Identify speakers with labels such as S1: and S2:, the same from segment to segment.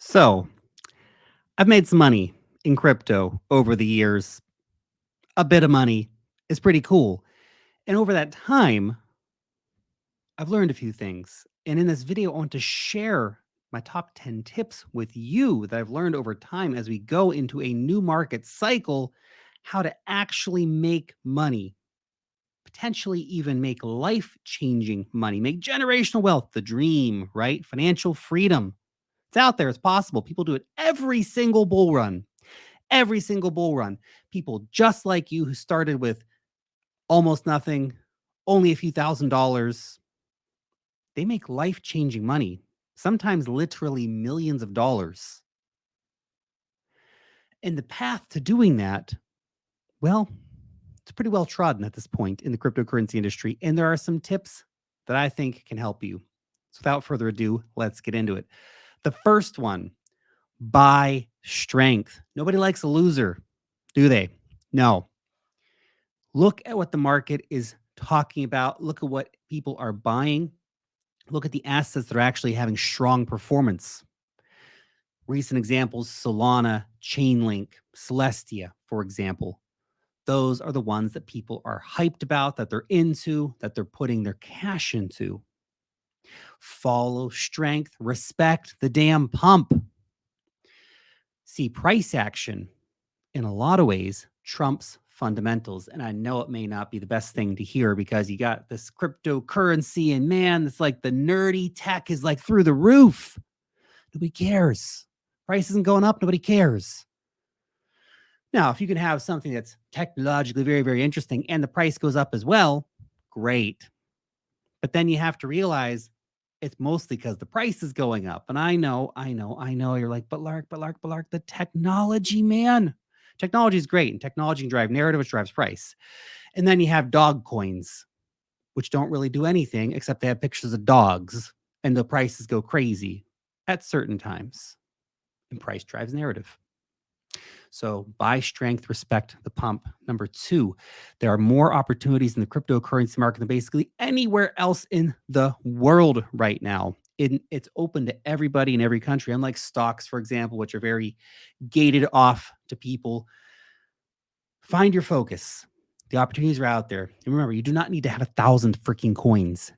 S1: So, I've made some money in crypto over the years. A bit of money is pretty cool. And over that time, I've learned a few things. And in this video, I want to share my top 10 tips with you that I've learned over time as we go into a new market cycle, how to actually make money, potentially even make life changing money, make generational wealth, the dream, right? Financial freedom. It's out there, it's possible. People do it every single bull run. Every single bull run. People just like you who started with almost nothing, only a few $1,000s, they make life-changing money, sometimes literally millions of dollars. And the path to doing that, well, it's pretty well trodden at this point in the cryptocurrency industry. And there are some tips that I think can help you. So without further ado, let's get into it. The first one, buy strength. Nobody likes a loser, do they? No. Look at what the market is talking about. Look at what people are buying. Look at the assets that are actually having strong performance. Recent examples, Solana, Chainlink, Celestia, for example. Those are the ones that people are hyped about, that they're into, that they're putting their cash into. Follow strength, respect the damn pump. See, price action in a lot of ways trumps fundamentals. And I know it may not be the best thing to hear because you got this cryptocurrency and man, it's like the nerdy tech is like through the roof. Nobody cares. Price isn't going up. Nobody cares. Now, if you can have something that's technologically very, very interesting and the price goes up as well, great. But then you have to realize it's mostly because the price is going up. And I know. You're like, but Lark, the technology, man. Technology is great, and technology can drive narrative, which drives price. And then you have dog coins, which don't really do anything except they have pictures of dogs, and the prices go crazy at certain times. And price drives narrative. So buy strength, respect the pump. Number two, there are more opportunities in the cryptocurrency market than basically anywhere else in the world right now. It's open to everybody in every country, unlike stocks, for example, which are very gated off to people. Find your focus. The opportunities are out there. And remember, you do not need to have 1,000 freaking coins.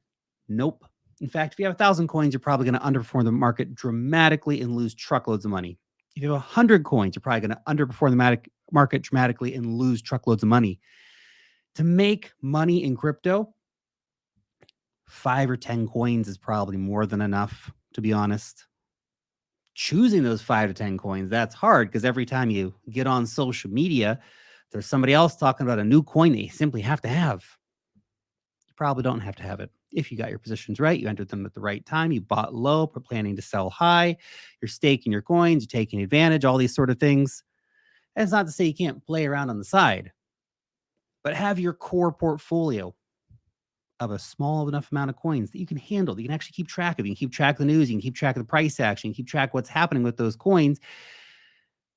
S1: Nope. In fact, if you have 1,000 coins, you're probably going to underperform the market dramatically and lose truckloads of money. If you have 100 coins, you're probably going to underperform the market dramatically and lose truckloads of money. To make money in crypto, 5 or 10 coins is probably more than enough, to be honest. Choosing those 5 to 10 coins, that's hard because every time you get on social media, there's somebody else talking about a new coin that you simply have to have. You probably don't have to have it. If you got your positions right, you entered them at the right time, you bought low, planning to sell high, you're staking your coins, you're taking advantage, all these sort of things. And it's not to say you can't play around on the side, but have your core portfolio of a small enough amount of coins that you can handle, that you can actually keep track of. You can keep track of the news, you can keep track of the price action, you can keep track of what's happening with those coins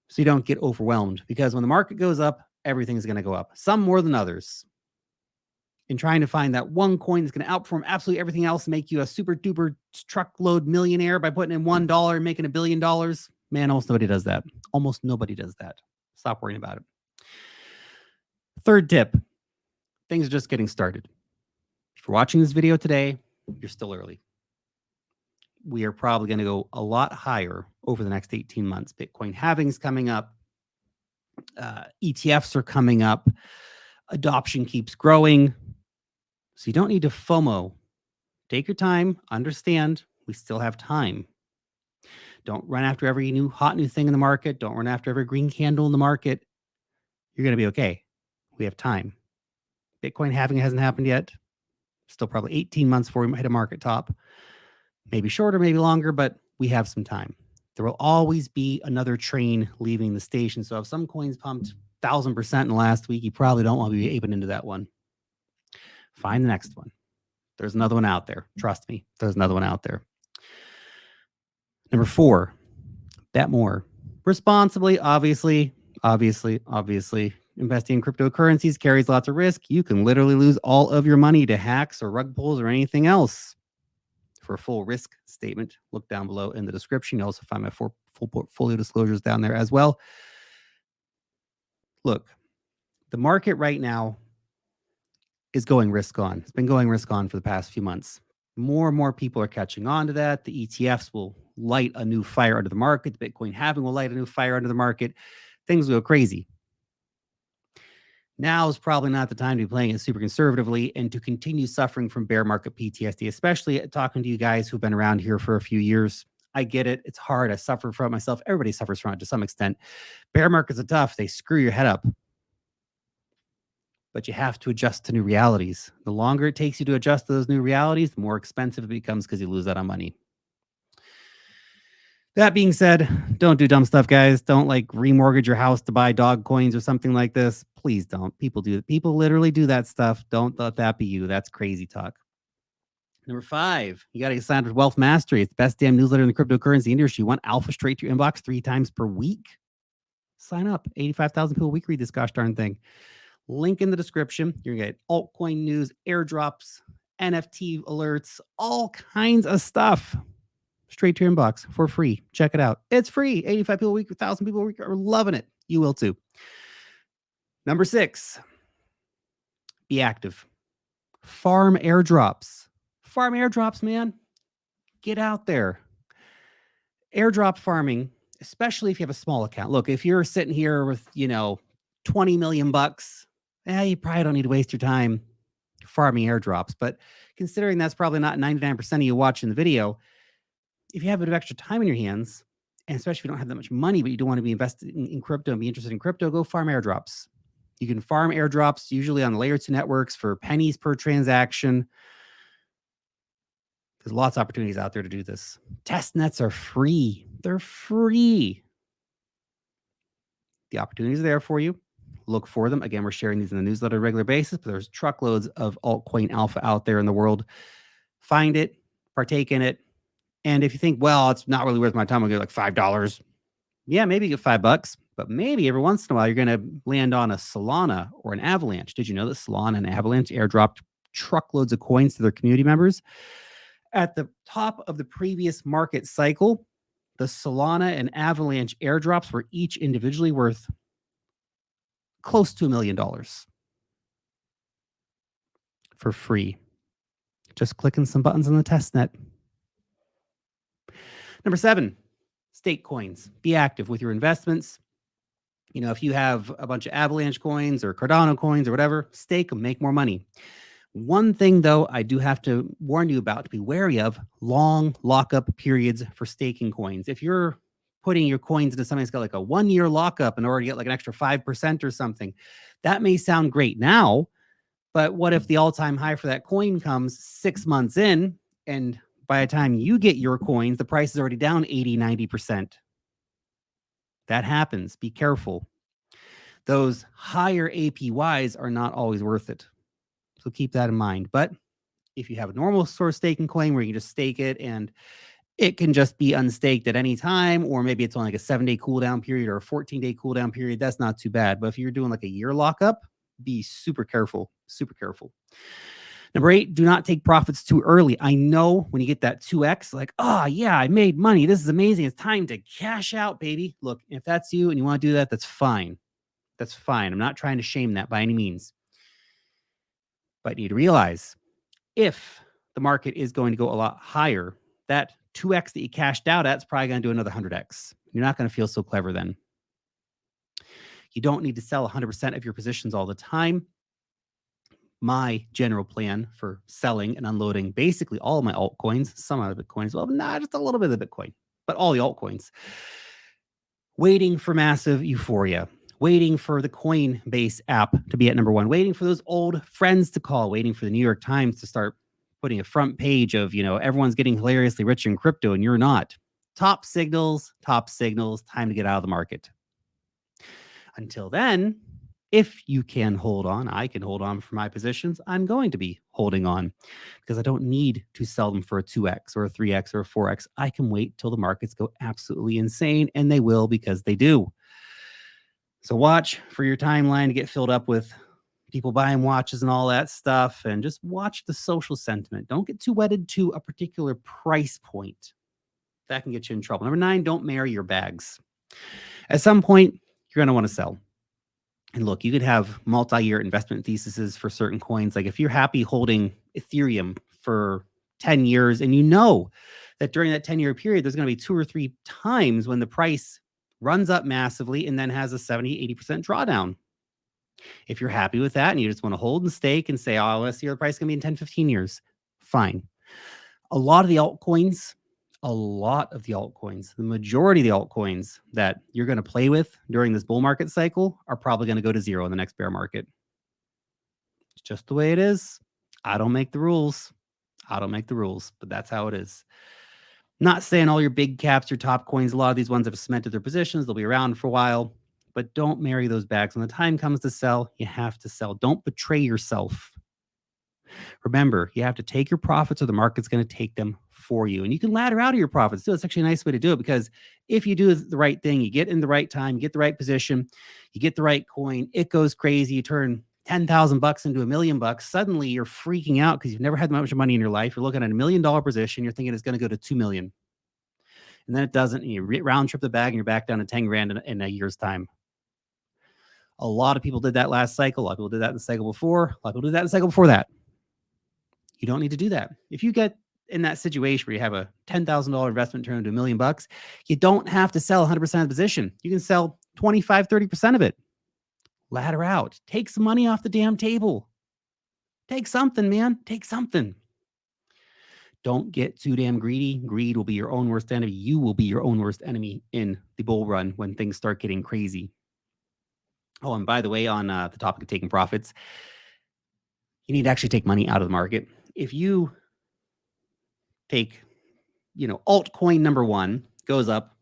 S1: so you don't get overwhelmed. Because when the market goes up, everything's going to go up, some more than others. In trying to find that one coin that's going to outperform absolutely everything else, make you a super duper truckload millionaire by putting in $1 and making $1 billion. Man, almost nobody does that. Almost nobody does that. Stop worrying about it. Third tip, things are just getting started. If you're watching this video today, you're still early. We are probably going to go a lot higher over the next 18 months. Bitcoin halving's coming up. ETFs are coming up. Adoption keeps growing. So you don't need to FOMO. Take your time. Understand we still have time. Don't run after every hot new thing in the market. Don't run after every green candle in the market. You're going to be okay. We have time. Bitcoin halving hasn't happened yet. Still probably 18 months before we hit a market top. Maybe shorter, maybe longer, but we have some time. There will always be another train leaving the station. So if some coins pumped 1,000% in the last week, you probably don't want to be aping into that one. Find the next one. There's another one out there. Trust me, there's another one out there. Number 4, bet more. Responsibly, obviously. Investing in cryptocurrencies carries lots of risk. You can literally lose all of your money to hacks or rug pulls or anything else. For a full risk statement, look down below in the description. You'll also find my full portfolio disclosures down there as well. Look, the market right now is going risk on. It's been going risk on for the past few months. More and more people are catching on to that. The ETFs will light a new fire under the market. The Bitcoin halving will light a new fire under the market. Things will go crazy. Now is probably not the time to be playing it super conservatively and to continue suffering from bear market PTSD, especially talking to you guys who've been around here for a few years. I get it. It's hard. I suffer from it myself. Everybody suffers from it to some extent. Bear markets are tough. They screw your head up. But you have to adjust to new realities. The longer it takes you to adjust to those new realities, the more expensive it becomes because you lose out on money. That being said, don't do dumb stuff, guys. Don't like remortgage your house to buy dog coins or something like this. Please don't. People do it. People literally do that stuff. Don't let that be you. That's crazy talk. Number 5, you got to get signed with Wealth Mastery. It's the best damn newsletter in the cryptocurrency industry. You want alpha straight to your inbox 3 times per week? Sign up. 85,000 people a week read this gosh darn thing. Link in the description. You're going to get altcoin news, airdrops, NFT alerts, all kinds of stuff straight to your inbox for free. Check it out. It's free. 85 people a week, 1,000 people a week are loving it. You will too. Number 6, be active. Farm airdrops. Farm airdrops, man. Get out there. Airdrop farming, especially if you have a small account. Look, if you're sitting here with, 20 million bucks, you probably don't need to waste your time farming airdrops. But considering that's probably not 99% of you watching the video, if you have a bit of extra time in your hands, and especially if you don't have that much money, but you don't want to be invested in crypto and be interested in crypto, go farm airdrops. You can farm airdrops usually on layer 2 networks for pennies per transaction. There's lots of opportunities out there to do this. Test nets are free. They're free. The opportunities are there for you. Look for them. Again, we're sharing these in the newsletter on a regular basis, but there's truckloads of altcoin alpha out there in the world. Find it, partake in it. And if you think, well, it's not really worth my time, I'll get like $5. Yeah, maybe you get $5, but maybe every once in a while you're going to land on a Solana or an Avalanche. Did you know that Solana and Avalanche airdropped truckloads of coins to their community members? At the top of the previous market cycle, the Solana and Avalanche airdrops were each individually worth close to $1 million for free. Just clicking some buttons on the test net. Number 7, stake coins. Be active with your investments. If you have a bunch of Avalanche coins or Cardano coins or whatever, stake them, make more money. One thing, though, I do have to warn you about to be wary of: long lockup periods for staking coins. If you're putting your coins into something that's got like a 1-year lockup in order to get like an extra 5% or something, that may sound great now, but what if the all-time high for that coin comes 6 months in, and by the time you get your coins, the price is already down 80, 90%. That happens. Be careful. Those higher APYs are not always worth it. So keep that in mind. But if you have a normal sort of staking coin where you can just stake it and it can just be unstaked at any time, or maybe it's only like a 7-day cooldown period or a 14-day cooldown period, that's not too bad. But if you're doing like a year lockup, be super careful. Super careful. Number 8, do not take profits too early. I know when you get that 2x, like, oh, yeah, I made money. This is amazing. It's time to cash out, baby. Look, if that's you and you want to do that, that's fine. That's fine. I'm not trying to shame that by any means. But you need to realize if the market is going to go a lot higher, that 2x that you cashed out at is probably going to do another 100x. You're not going to feel so clever then. You don't need to sell 100% of your positions all the time. My general plan for selling and unloading basically all of my altcoins, some out of Bitcoin as well, but not just a little bit of Bitcoin, but all the altcoins. Waiting for massive euphoria, waiting for the Coinbase app to be at number 1, waiting for those old friends to call, waiting for the New York Times to start putting a front page of, everyone's getting hilariously rich in crypto and you're not. Top signals, time to get out of the market. Until then, if you can hold on, I can hold on for my positions. I'm going to be holding on because I don't need to sell them for a 2x or a 3x or a 4x. I can wait till the markets go absolutely insane, and they will because they do. So watch for your timeline to get filled up with people buying watches and all that stuff, and just watch the social sentiment. Don't get too wedded to a particular price point. That can get you in trouble. Number 9, don't marry your bags. At some point, you're going to want to sell. And look, you could have multi-year investment theses for certain coins. Like if you're happy holding Ethereum for 10 years and you know that during that 10-year period, there's going to be 2 or 3 times when the price runs up massively and then has a 70-80% drawdown. If you're happy with that and you just want to hold and stake and say, oh, let's see where the price is going to be in 10, 15 years, fine. A lot of the altcoins, the majority of the altcoins that you're going to play with during this bull market cycle are probably going to go to zero in the next bear market. It's just the way it is. I don't make the rules, but that's how it is. Not saying all your big caps, your top coins, a lot of these ones have cemented their positions. They'll be around for a while, but don't marry those bags. When the time comes to sell, you have to sell. Don't betray yourself. Remember, you have to take your profits or the market's going to take them for you. And you can ladder out of your profits too. It's actually a nice way to do it because if you do the right thing, you get in the right time, you get the right position, you get the right coin, it goes crazy, you turn $10,000 into $1 million. Suddenly you're freaking out because you've never had that much money in your life. You're looking at $1 million position. You're thinking it's going to go to 2 million. And then it doesn't. And you round trip the bag and you're back down to 10 grand in a year's time. A lot of people did that last cycle. A lot of people did that in the cycle before. A lot of people did that in the cycle before that. You don't need to do that. If you get in that situation where you have a $10,000 investment turn into $1 million, you don't have to sell 100% of the position. You can sell 25, 30% of it. Ladder out. Take some money off the damn table. Take something, man. Take something. Don't get too damn greedy. Greed will be your own worst enemy. You will be your own worst enemy in the bull run when things start getting crazy. Oh, and by the way, on the topic of taking profits, you need to actually take money out of the market. If you take, altcoin number 1 goes up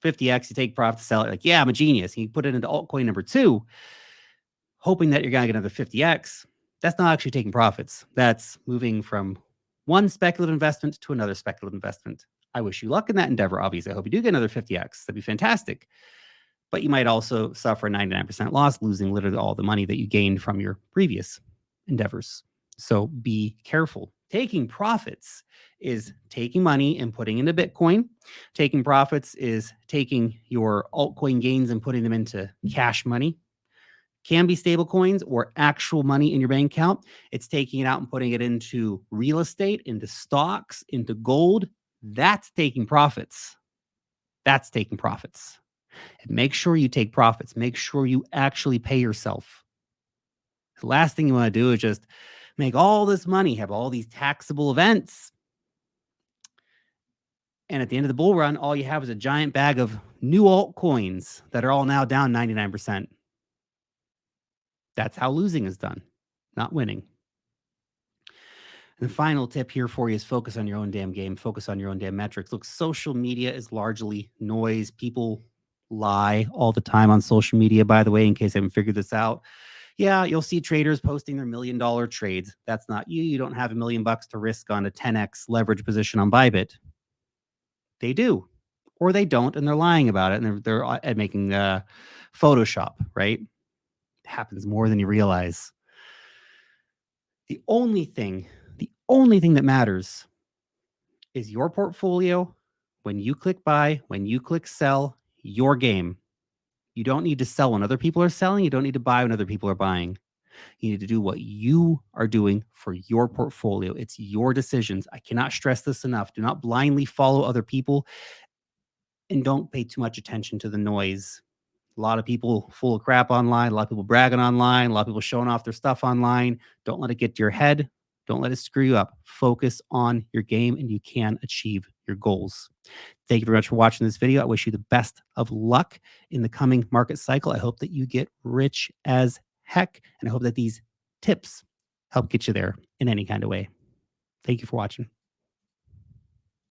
S1: 50x, you take profit to sell it. Like, yeah, I'm a genius. You put it into altcoin number 2, hoping that you're going to get another 50x. That's not actually taking profits. That's moving from one speculative investment to another speculative investment. I wish you luck in that endeavor. Obviously, I hope you do get another 50x. That'd be fantastic. But you might also suffer a 99% loss, losing literally all the money that you gained from your previous endeavors. So be careful. Taking profits is taking money and putting into Bitcoin. Taking profits is taking your altcoin gains and putting them into cash money. Can be stable coins or actual money in your bank account. It's taking it out and putting it into real estate, into stocks, into gold. That's taking profits. That's taking profits. And make sure you take profits. Make sure you actually pay yourself. The last thing you want to do is just make all this money, have all these taxable events. And at the end of the bull run, all you have is a giant bag of new altcoins that are all now down 99%. That's how losing is done, not winning. And the final tip here for you is focus on your own damn game. Focus on your own damn metrics. Look, social media is largely noise. People lie all the time on social media, by the way, in case I haven't figured this out. Yeah, you'll see traders posting their $1 million trades. That's not you. You don't have $1 million to risk on a 10x leverage position on BYBIT. They do, or they don't, and they're lying about it, and they're making Photoshop, right? It happens more than you realize. The only thing that matters is your portfolio. When you click buy, when you click sell, your game. You don't need to sell when other people are selling. You don't need to buy when other people are buying. You need to do what you are doing for your portfolio. It's your decisions. I cannot stress this enough. Do not blindly follow other people and don't pay too much attention to the noise. A lot of people full of crap online, a lot of people bragging online, a lot of people showing off their stuff online. Don't let it get to your head. Don't let it screw you up. Focus on your game and you can achieve your goals. Thank you very much for watching this video. I wish you the best of luck in the coming market cycle. I hope that you get rich as heck, and I hope that these tips help get you there in any kind of way. Thank you for watching.